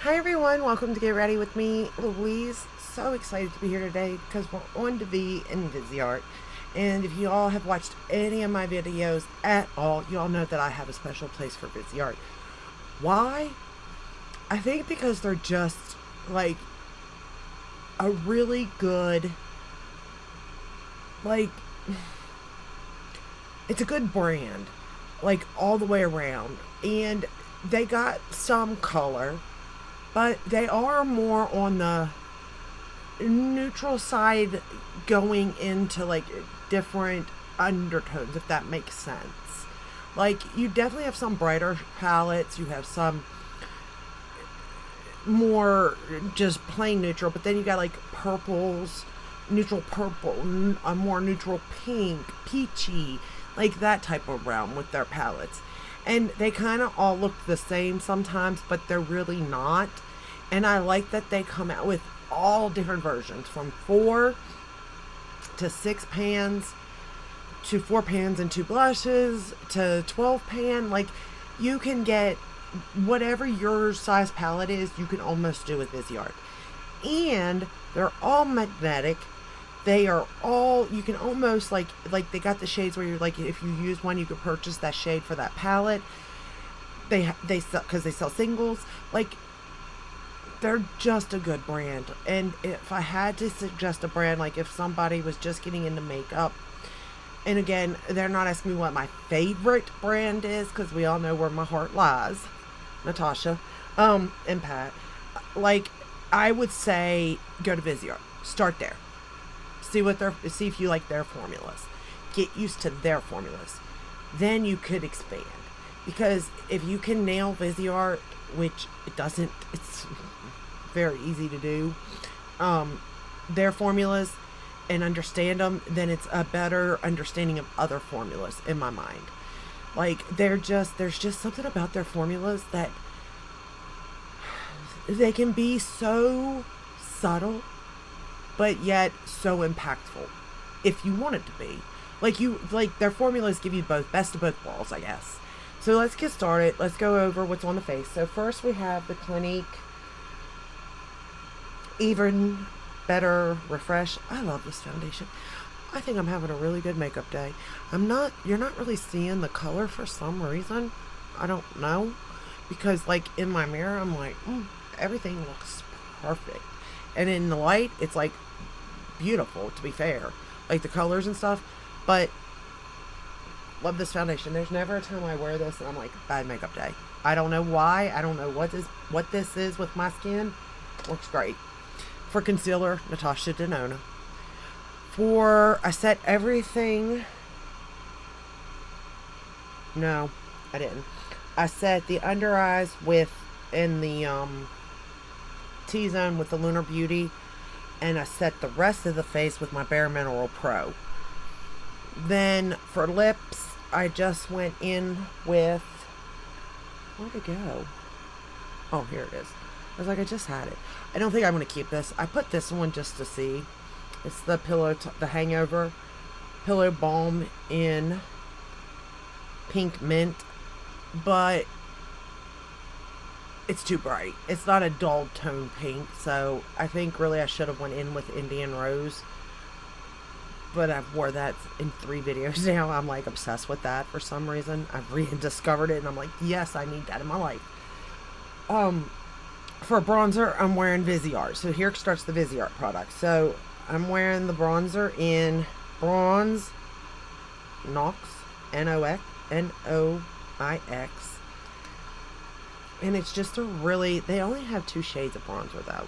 Hi everyone, welcome to Get Ready with me, Louise. So excited to be here today because we're on to be in Viseart. And if you all have watched any of my videos at all, you all know that I have a special place for Viseart. Why? I think because they're just like a really good, like, it's a good brand, like all the way around. And they got some color, but they are more on the neutral side going into like different undertones, if that makes sense. Like, you definitely have some brighter palettes, you have some more just plain neutral, but then you got like purples, neutral purple, a more neutral pink, peachy, like that type of realm with their palettes. And they kind of all look the same sometimes, but they're really not. And I like that they come out with all different versions, from 4 to 6 pans to 4 pans and 2 blushes to 12 pan. Like, you can get whatever your size palette is, you can almost do with Viseart. And they're all magnetic. They are all, you can almost like they got the shades where you're like, if you use one, you could purchase that shade for that palette. They sell, because they sell singles. Like, they're just a good brand. And if I had to suggest a brand, like if somebody was just getting into makeup, and again, they're not asking me what my favorite brand is, because we all know where my heart lies, Natasha, and Pat. Like, I would say go to Viseart. Start there. See if you like their formulas. Get used to their formulas. Then you could expand. Because if you can nail Viseart, which it doesn't, it's very easy to do, their formulas, and understand them, then it's a better understanding of other formulas in my mind. Like, there's just something about their formulas that they can be so subtle, but yet so impactful if you want it to be. Like their formulas give you both best of both worlds, I guess. So let's get started. Let's go over what's on the face. So first we have the Clinique Even Better Refresh. I love this foundation. I think I'm having a really good makeup day. You're not really seeing the color for some reason. I don't know. Because like in my mirror, I'm like, everything looks perfect. And in the light, it's like beautiful, to be fair. Like the colors and stuff. But love this foundation. There's never a time I wear this and I'm like, bad makeup day. I don't know why. I don't know what this is with my skin. Works great. For concealer, Natasha Denona. I set everything. No, I didn't. I set the under eyes in the T-zone with the Lunar Beauty, and I set the rest of the face with my Bare Mineral Pro. Then for lips, I just went in with, where'd it go? Oh, here it is. I was like, I just had it. I don't think I'm going to keep this. I put this one just to see. It's the the Hangover Pillow Balm in Pink Mint, but it's too bright. It's not a dull tone pink, so I think really I should have went in with Indian Rose. But I've wore that in 3 videos now. I'm like obsessed with that for some reason. I've rediscovered it and I'm like, yes, I need that in my life. For bronzer, I'm wearing Viseart. So here starts the Viseart product. So I'm wearing the bronzer in Bronze Nox, Noix, Noix. And it's just they only have 2 shades of bronzer though.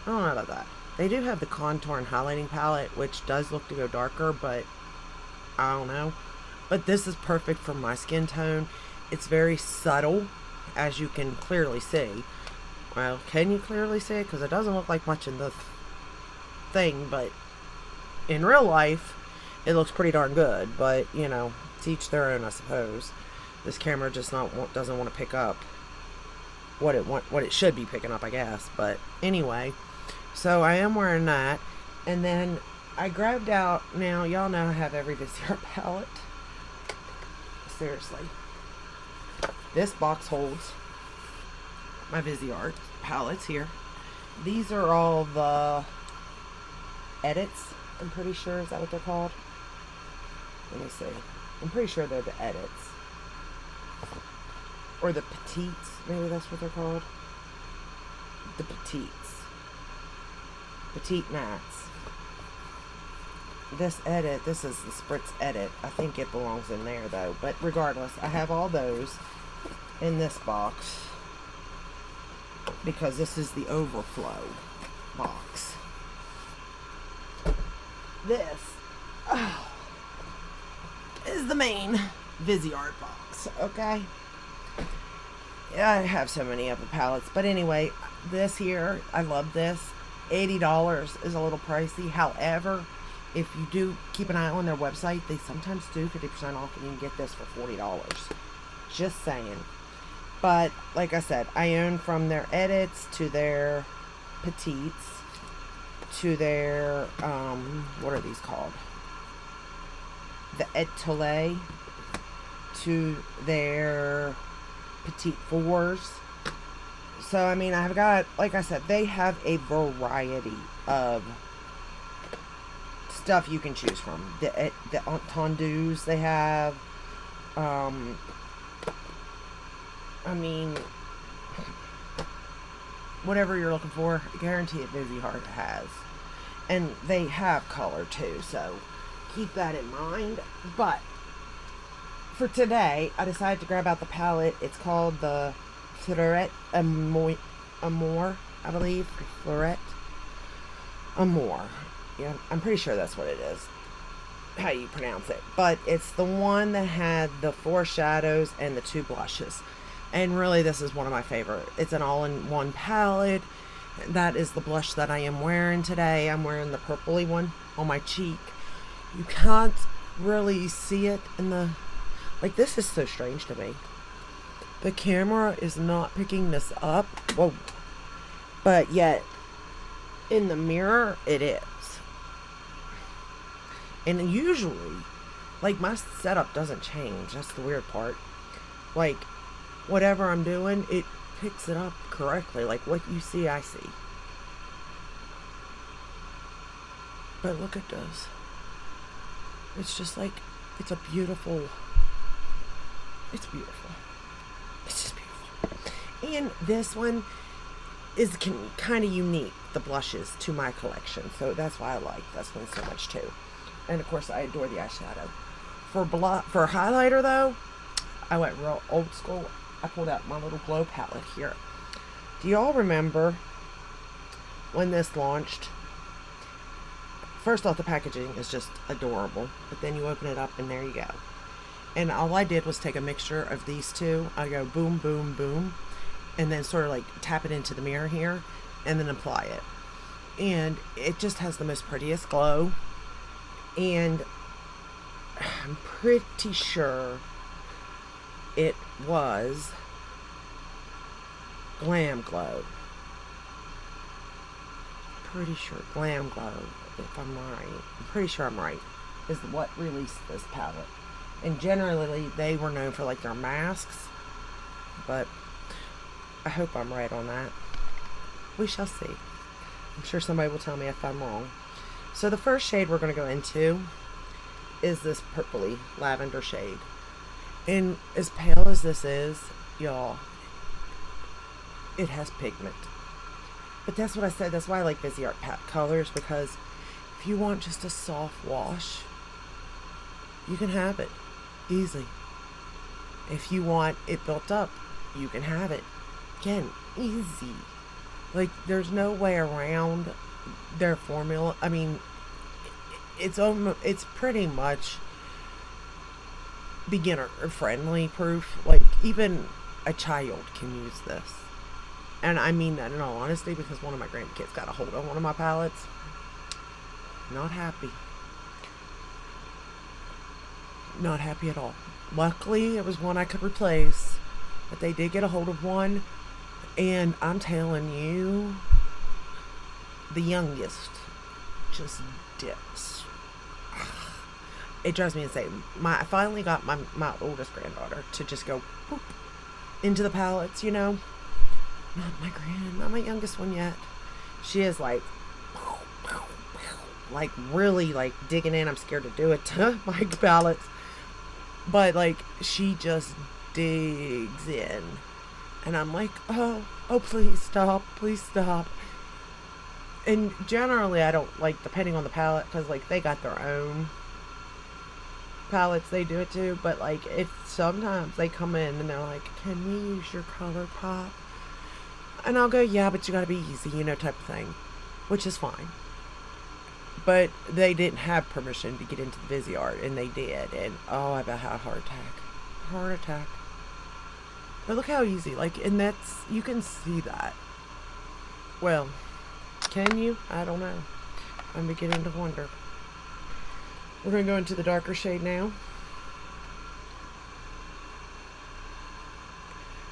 I don't know about that. They do have the contour and highlighting palette, which does look to go darker, but I don't know. But this is perfect for my skin tone. It's very subtle, as you can clearly see. Well, can you clearly see it? Because it doesn't look like much in the thing, but in real life, it looks pretty darn good. But, you know, to each their own, I suppose. This camera just doesn't want to pick up what it should be picking up, I guess. But anyway, so I am wearing that. And then I grabbed out, now y'all know I have every Viseart palette. Seriously. This box holds my Viseart palettes here. These are all the edits, I'm pretty sure. Is that what they're called? Let me see. I'm pretty sure they're the edits. Or the petites. Maybe that's what they're called. The petites. Petite mats. This edit, this is the Spritz edit. I think it belongs in there though. But regardless, I have all those in this box. Because this is the overflow box. This is the main Viseart box, okay? Yeah, I have so many of the palettes. But anyway, this here, I love this. $80 is a little pricey. However, if you do keep an eye on their website, they sometimes do 50% off and you can get this for $40. Just saying. But, like I said, I own from their edits to their petites to their, what are these called? The Etole to their petite fours. So, I mean, I've got, like I said, they have a variety of stuff you can choose from. The tendus they have, I mean, whatever you're looking for, guarantee it Viseart has. And they have color too, so keep that in mind. But for today, I decided to grab out the palette. It's called the Fleuret Amour, I believe. Fleuret Amour. Yeah, I'm pretty sure that's what it is. How you pronounce it. But it's the one that had the 4 shadows and the 2 blushes. And really, this is one of my favorite. It's an all-in-one palette. That is the blush that I am wearing today. I'm wearing the purpley one on my cheek. You can't really see it in the... Like, this is so strange to me. The camera is not picking this up. Whoa. But yet, in the mirror, it is. And usually, like, my setup doesn't change. That's the weird part. Like, whatever I'm doing, it picks it up correctly. Like, what you see, I see. But look at this. It's just like, it's a beautiful... It's beautiful. It's just beautiful. And this one is kind of unique, the blushes, to my collection. So that's why I like this one so much too. And of course, I adore the eyeshadow. For highlighter though, I went real old school. I pulled out my little glow palette here. Do y'all remember when this launched? First off, the packaging is just adorable. But then you open it up and there you go. And all I did was take a mixture of these two. I go boom, boom, boom. And then sort of like tap it into the mirror here. And then apply it. And it just has the most prettiest glow. And I'm pretty sure it was Glam Glow. Pretty sure Glam Glow, if I'm right. I'm pretty sure I'm right. Is what released this palette. And generally, they were known for like their masks. But I hope I'm right on that. We shall see. I'm sure somebody will tell me if I'm wrong. So the first shade we're going to go into is this purpley lavender shade. And as pale as this is, y'all, it has pigment. But that's what I said. That's why I like Viseart colors, because if you want just a soft wash, you can have it easy. If you want it built up, you can have it. Again, easy. Like, there's no way around their formula. I mean, it's pretty much beginner friendly proof. Like, even a child can use this. And I mean that in all honesty, because one of my grandkids got a hold of one of my palettes. Not happy. Not happy at all. Luckily, it was one I could replace. But they did get a hold of one. And I'm telling you, the youngest just dips. It drives me insane. I finally got my oldest granddaughter to just go boop into the palettes, you know. Not my youngest one yet. She is like really like digging in. I'm scared to do it to my pallets. But like she just digs in. And I'm like, oh, please stop. Please stop. And generally I don't like, depending on the palette, because like they got their own palettes they do it to. But like if sometimes they come in and they're like, can we use your color pop? And I'll go, yeah, but you gotta be easy, type of thing. Which is fine. But they didn't have permission to get into the Viseart, and they did. And oh, I bet had a heart attack. Heart attack. But look how easy. Like, and that's, you can see that. Well, can you? I don't know. I'm beginning to wonder. We're going to go into the darker shade now.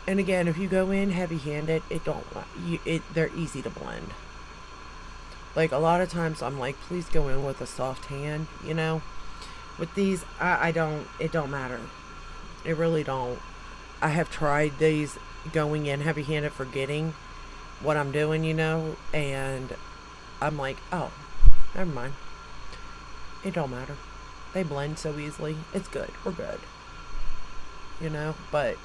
And again, if you go in heavy-handed, they're easy to blend. Like, a lot of times I'm like, please go in with a soft hand, With these, it don't matter. It really don't. I have tried these going in heavy-handed, forgetting what I'm doing, and I'm like, oh, never mind. It don't matter. They blend so easily. It's good. We're good. But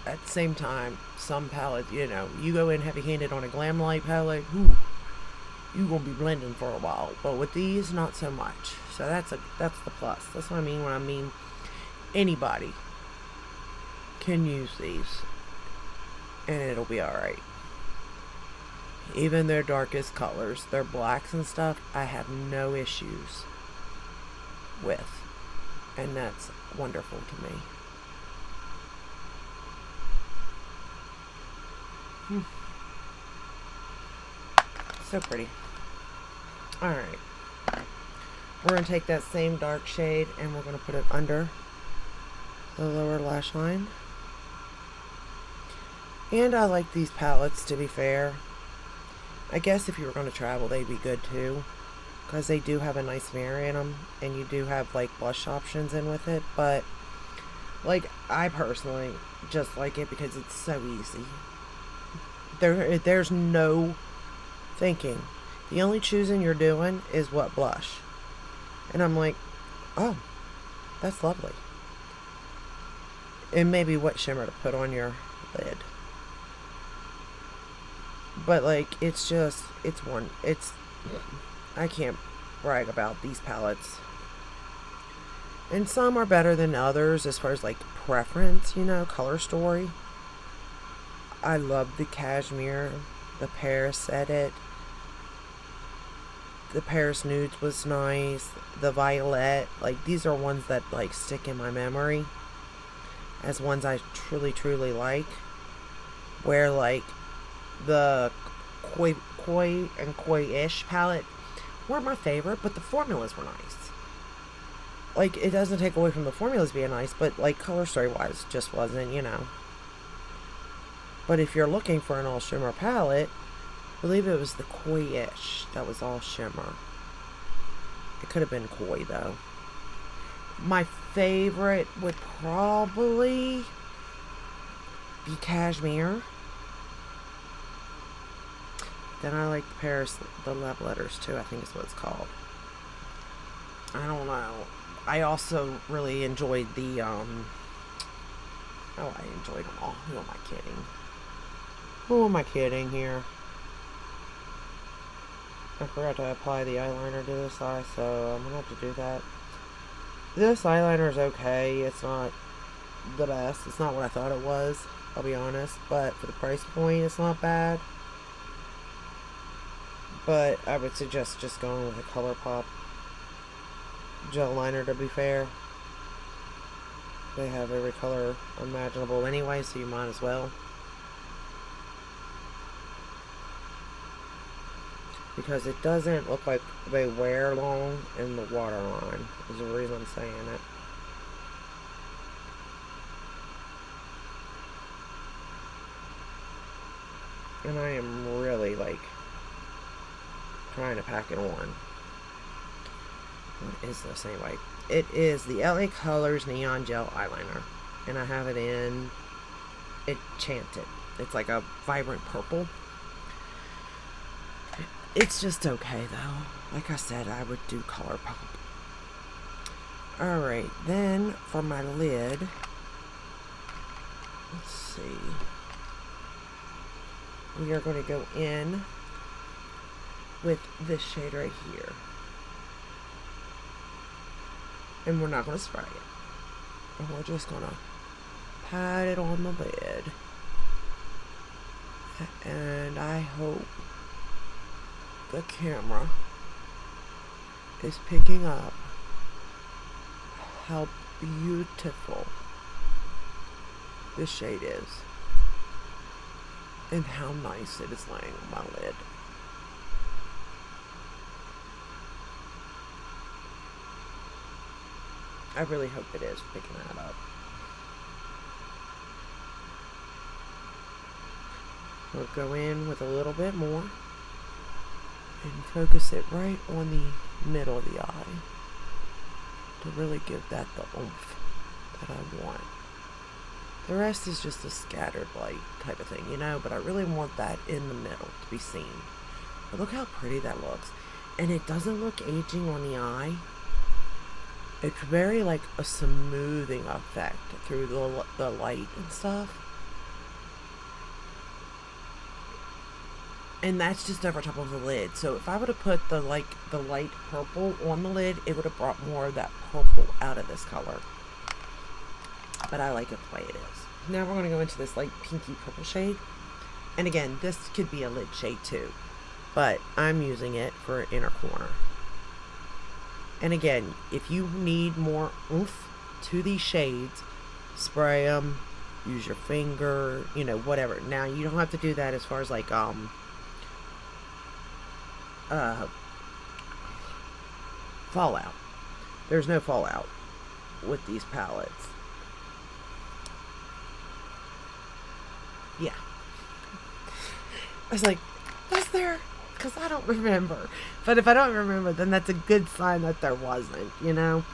at the same time, some palettes, you go in heavy-handed on a Glam Light palette, whew, you're going to be blending for a while. But with these, not so much. So that's the plus. That's what I mean when I mean anybody can use these. And it'll be alright. Even their darkest colors, their blacks and stuff, I have no issues with. And that's wonderful to me. So pretty. Alright. We're going to take that same dark shade and we're going to put it under the lower lash line. And I like these palettes, to be fair. I guess if you were going to travel, they'd be good too. Because they do have a nice mirror in them. And you do have like blush options in with it. But like, I personally just like it because it's so easy. There's no thinking. The only choosing you're doing is what blush. And I'm like, oh, that's lovely. And maybe what shimmer to put on your lid. But like, I can't brag about these palettes. And some are better than others as far as like preference, color story. I love the Cashmere, the Paris Edit. The Paris Nudes was nice. The Violet, like these are ones that like stick in my memory as ones I truly, truly like. Where like the Koi and Koi-ish palette weren't my favorite, but the formulas were nice. Like, it doesn't take away from the formulas being nice, but like color story wise just wasn't, But if you're looking for an all shimmer palette, I believe it was the Koi-ish that was all shimmer. It could have been Koi though. My favorite would probably be Cashmere. Then I like the Paris, the Love Letters too, I think is what it's called. I don't know. I also really enjoyed the, I enjoyed them all. Who am I kidding? Who am I kidding here? I forgot to apply the eyeliner to this eye, so I'm gonna have to do that. This eyeliner is okay. It's not the best. It's not what I thought it was, I'll be honest. But for the price point, it's not bad. But I would suggest just going with a ColourPop gel liner, to be fair. They have every color imaginable anyway, so you might as well. Because it doesn't look like they wear long in the waterline, is the reason I'm saying it. And I am really like trying to pack it on. What is this anyway? It is the LA Colors Neon Gel Eyeliner. And I have it in Enchanted. It's like a vibrant purple. It's just okay though. Like I said, I would do color pop. Alright, then for my lid, let's see. We are going to go in with this shade right here. And we're not going to spray it. And we're just going to pat it on the lid. And I hope the camera is picking up how beautiful this shade is and how nice it is laying on my lid. I really hope it is picking that up. We'll go in with a little bit more and focus it right on the middle of the eye to really give that the oomph that I want. The rest is just a scattered light type of thing, you know, but I really want that in the middle to be seen. But look how pretty that looks. And it doesn't look aging on the eye. It's very like a smoothing effect through the light and stuff. And that's just over top of the lid. So if I would have put the light purple on the lid, it would have brought more of that purple out of this color. But I like it the way it is. Now we're going to go into this like pinky purple shade. And again, this could be a lid shade too. But I'm using it for inner corner. And again, if you need more oomph to these shades, spray them, use your finger, you know, whatever. Now you don't have to do that as far as like fallout. There's no fallout with these palettes. Yeah. I was like, was there? Because I don't remember. But if I don't remember, then that's a good sign that there wasn't, you know?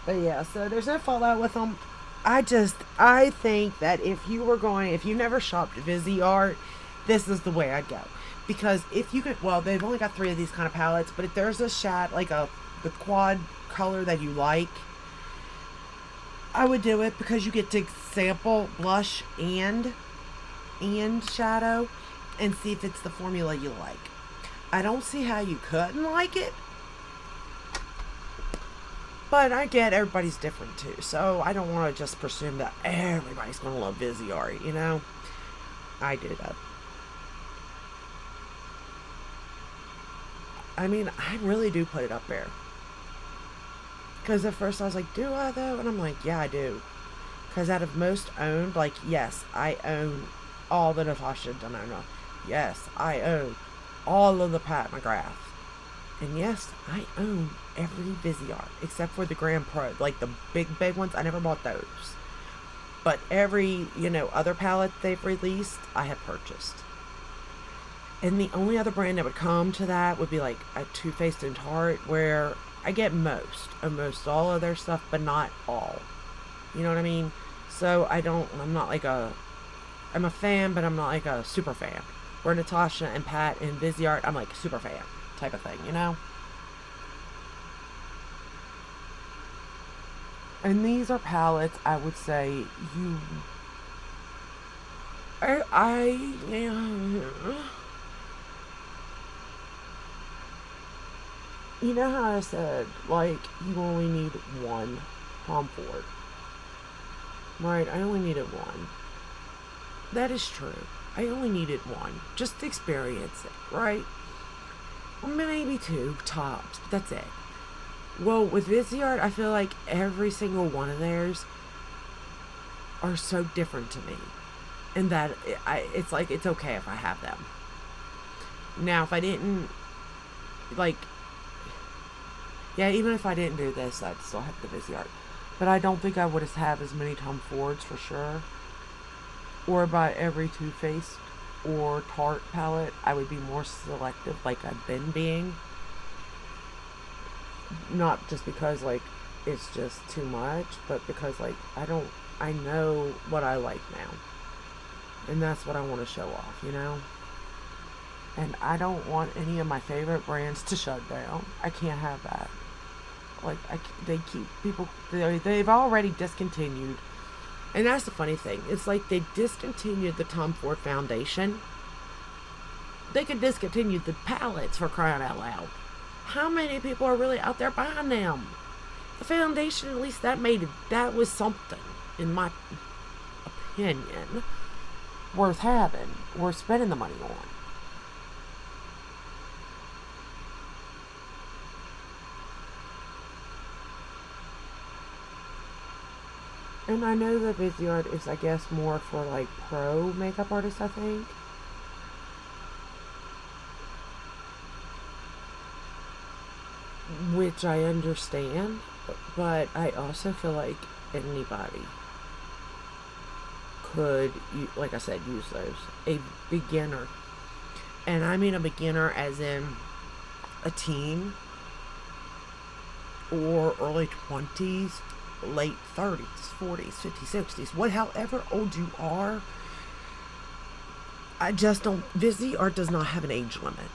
But yeah, so there's no fallout with them. I think that if you never shopped Viseart, this is the way I'd go. Because if you could, well, they've only got 3 of these kind of palettes, but if there's a shade, like the quad color that you like, I would do it because you get to sample blush and shadow and see if it's the formula you like. I don't see how you couldn't like it, but I get everybody's different too, so I don't want to just presume that everybody's going to love Viseart, you know? I do that. I mean, I really do put it up there. Because at first I was like, do I though? And I'm like, yeah, I do. Because out of most owned, like, yes, I own all the Natasha Denona. Yes, I own all of the Pat McGrath. And yes, I own every Viseart. Except for the Grand Pro. Like, the big ones, I never bought those. But every, you know, other palette they've released, I have purchased. And the only other brand that would come to that would be like a Too Faced and Tarte, where I get almost all of their stuff, but not all. You know what I mean? So I'm a fan, but I'm not like a super fan. Where Natasha and Pat and Viseart, I'm like super fan type of thing, you know? And these are palettes I would say you know how I said, like, you only need one Tom Ford? Right, I only needed one. That is true. I only needed one. Just to experience it, right? Or maybe 2, tops, but that's it. Well, with Viseart, I feel like every single one of theirs are so different to me. And that, it's like, it's okay if I have them. Now, if I didn't, like, yeah, even if I didn't do this, I'd still have the Viseart. But I don't think I would have as many Tom Fords for sure. Or by every Too Faced or Tarte palette, I would be more selective like I've been being. Not just because, like, it's just too much, but because, like, I know what I like now. And that's what I want to show off, you know? And I don't want any of my favorite brands to shut down. I can't have that. Like, they keep people, they've already discontinued. And that's the funny thing. It's like they discontinued the Tom Ford Foundation. They could discontinue the palettes, for crying out loud. How many people are really out there buying them? The foundation, at least that was something, in my opinion, worth having, worth spending the money on. And I know that Viseart is, I guess, more for like pro makeup artists, I think. Which I understand, but I also feel like anybody could, like I said, use those. A beginner. And I mean a beginner as in a teen or early 20s, late 30s, 40s, 50s, 60s, however old you are. I just don't, Viseart does not have an age limit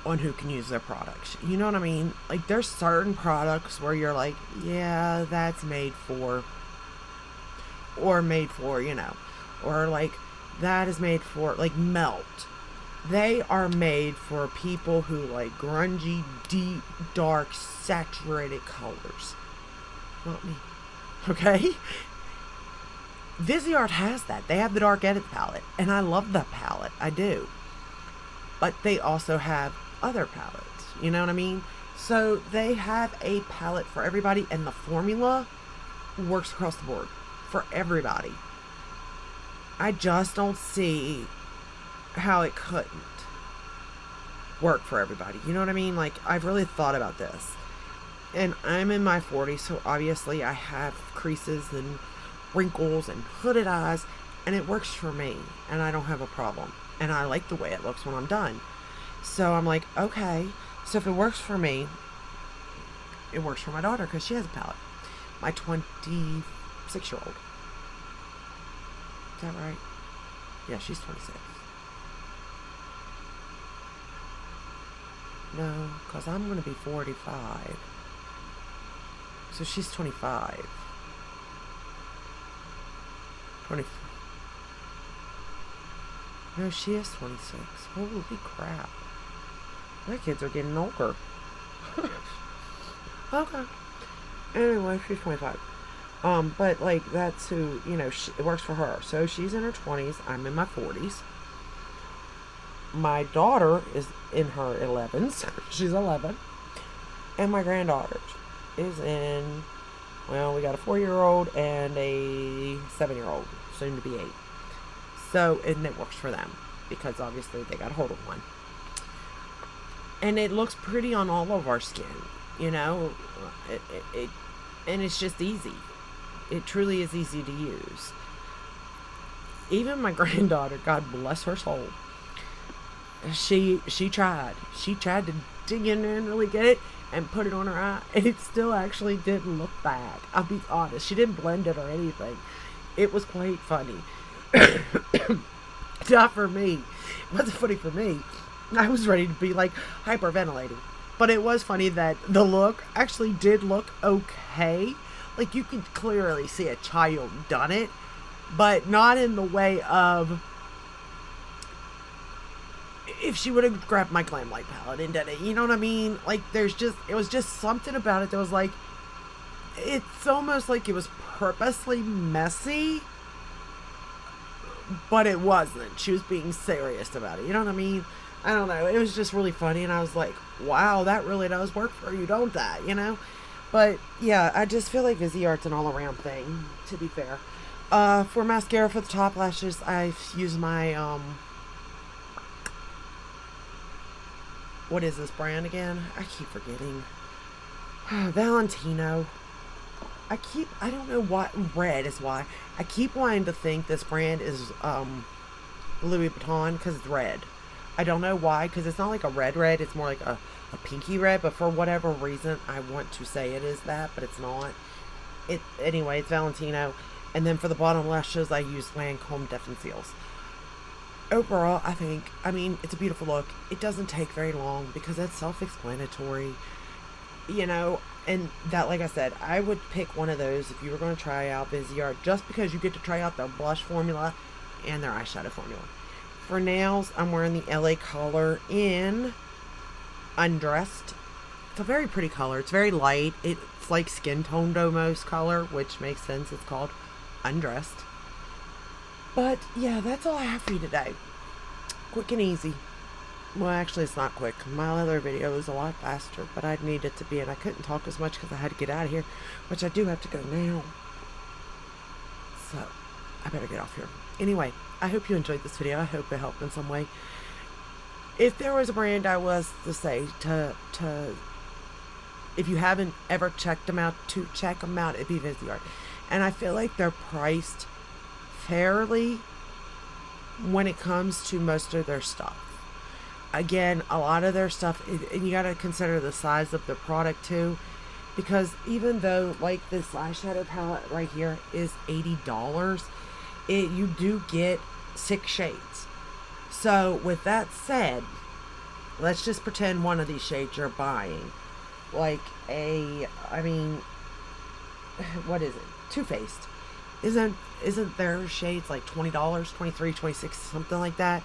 on who can use their products. You know what I mean? Like, there's certain products where you're like, yeah, that's made for, or made for, you know, or like, that is made for, like, Melt. They are made for people who like grungy, deep, dark, saturated colors. Not me. Okay? Viseart has that. They have the Dark Edit palette, and I love that palette. I do. But they also have other palettes. You know what I mean? So they have a palette for everybody, and the formula works across the board for everybody. I just don't see how it couldn't work for everybody. You know what I mean? Like, I've really thought about this. And I'm in my 40s, so obviously I have creases and wrinkles and hooded eyes, and it works for me, and I don't have a problem. And I like the way it looks when I'm done. So I'm like, okay, so if it works for me, it works for my daughter, because she has a palette. My 26-year-old. Is that right? Yeah, she's 26. No, because I'm going to be 45. So she's 25. 20. No, she is 26. Holy crap. My kids are getting older. Okay. Anyway, she's 25. But like, that's who, you know, it works for her. So she's in her 20s. I'm in my 40s. My daughter is in her 11s. She's 11. And my granddaughter is in, well, we got a 4-year-old and a 7-year-old, soon to be 8. So, and it works for them, because obviously they got a hold of one. And it looks pretty on all of our skin, you know? And it's just easy. It truly is easy to use. Even my granddaughter, God bless her soul, she tried. She tried to dig in there and really get it and put it on her eye, and it still actually didn't look bad. I'll be honest. She didn't blend it or anything. It was quite funny. Not for me. It wasn't funny for me. I was ready to be like hyperventilating. But it was funny that the look actually did look okay. Like, you could clearly see a child done it, but not in the way of if she would have grabbed my Glam Light palette and did it. You know what I mean? Like, it was just something about it that was like, it's almost like it was purposely messy, but it wasn't. She was being serious about it. You know what I mean? I don't know. It was just really funny, and I was like, wow, that really does work for you, don't that? You know? But, yeah, I just feel like Viseart's an all-around thing, to be fair. For mascara for the top lashes, I use my, what is this brand again? I keep forgetting. Valentino. I don't know why, red is why. I keep wanting to think this brand is, Louis Vuitton, because it's red. I don't know why, because it's not like a red, it's more like a pinky red, but for whatever reason, I want to say it is that, but it's not. Anyway, it's Valentino. And then for the bottom lashes, I use Lancome Def and Seals. overall, I mean, it's a beautiful look. It doesn't take very long because it's self-explanatory, you know. And that, like I said, I would pick one of those if you were going to try out Viseart, just because you get to try out their blush formula and their eyeshadow formula. For nails, I'm wearing the LA color in Undressed. It's a very pretty color. It's very light. It's like skin toned almost color, which makes sense. It's called Undressed. But yeah, that's all I have for you today. Quick and easy. Well, actually, it's not quick. My other video was a lot faster, but I needed it to be, and I couldn't talk as much because I had to get out of here, which I do have to go now. So, I better get off here. Anyway, I hope you enjoyed this video. I hope it helped in some way. If there was a brand I was to say if you haven't ever checked them out, to check them out, it'd be Viseart. And I feel like they're priced fairly when it comes to most of their stuff. Again, a lot of their stuff, and you got to consider the size of the product too, because even though like this eyeshadow palette right here is $80, you do get 6 shades. So with that said, let's just pretend one of these shades you're buying, like I mean, what is it, Too Faced, isn't their shades like $20, $23, $26, something like that?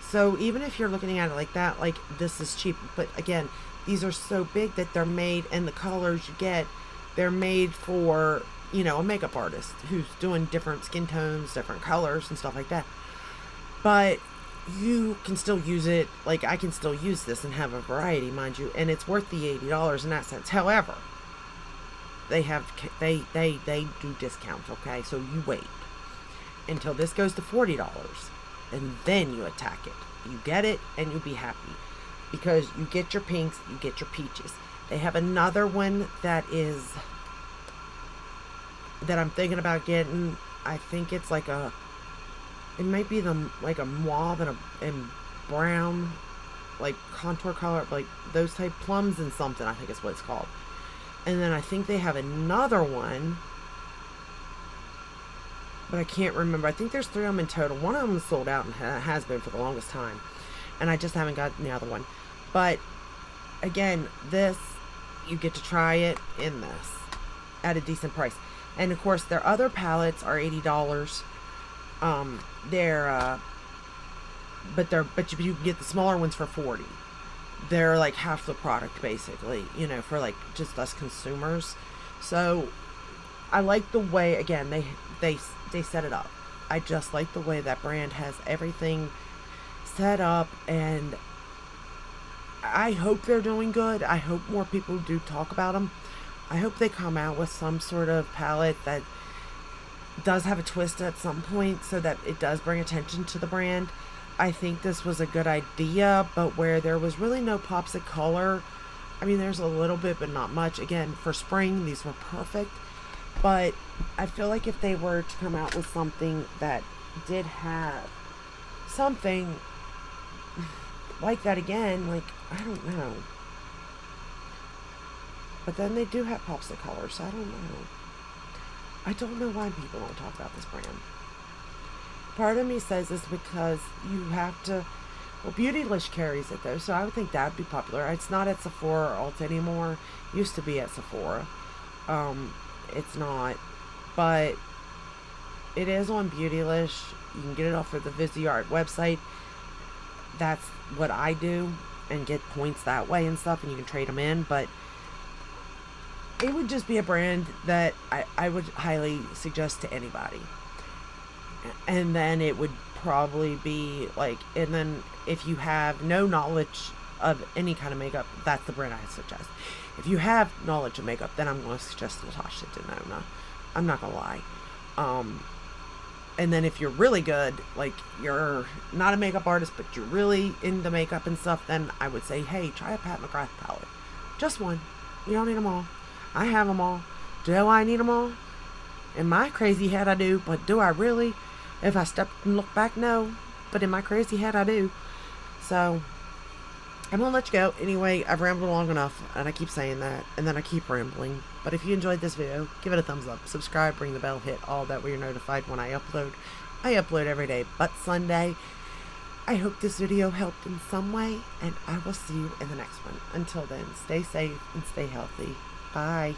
So even if you're looking at it like that, like this is cheap, but again, these are so big that they're made, and the colors you get, they're made for, you know, a makeup artist who's doing different skin tones, different colors and stuff like that. But you can still use it, like I can still use this and have a variety, mind you, and it's worth the $80 in that sense. However, they do discounts, okay? So you wait until this goes to $40, and then you attack it. You get it, and you'll be happy, because you get your pinks, you get your peaches. They have another one that I'm thinking about getting. I think it's like it might be like a mauve and brown, like contour color, like those type plums and something, I think is what it's called. And then I think they have another one, but I can't remember. I think there's 3 of them in total. One of them is sold out and has been for the longest time, and I just haven't gotten the other one. But again, this, you get to try it in this at a decent price. And of course, their other palettes are $80. But you can get the smaller ones for $40. They're like half the product, basically, you know, for like just us consumers. So I like the way, again, they set it up. I just like the way that brand has everything set up, and I hope they're doing good. I hope more people do talk about them. I hope they come out with some sort of palette that does have a twist at some point, so that it does bring attention to the brand. I think this was a good idea, but where there was really no pops of color. I mean, there's a little bit, but not much. Again, for spring, these were perfect. But I feel like if they were to come out with something that did have something like that again, like, I don't know. But then they do have pops of color, so I don't know. I don't know why people don't talk about this brand. Part of me says it's because you have to, well, Beautylish carries it though, so I would think that would be popular. It's not at Sephora or Ulta anymore. It used to be at Sephora. It's not, but it is on Beautylish. You can get it off of the Viseart website. That's what I do, and get points that way and stuff, and you can trade them in. But it would just be a brand that I would highly suggest to anybody. And then it would probably be like, and then if you have no knowledge of any kind of makeup, that's the brand I suggest. If you have knowledge of makeup, then I'm going to suggest Natasha Denona. I'm not going to lie. And then if you're really good, like you're not a makeup artist, but you're really into makeup and stuff, then I would say, hey, try a Pat McGrath palette. Just one. You don't need them all. I have them all. Do I need them all? In my crazy head, I do, but do I really? If I step and look back, no. But in my crazy head, I do. So I'm going to let you go. Anyway, I've rambled long enough, and I keep saying that, and then I keep rambling. But if you enjoyed this video, give it a thumbs up, subscribe, ring the bell, hit all that where you're notified when I upload. I upload every day but Sunday. I hope this video helped in some way, and I will see you in the next one. Until then, stay safe and stay healthy. Bye.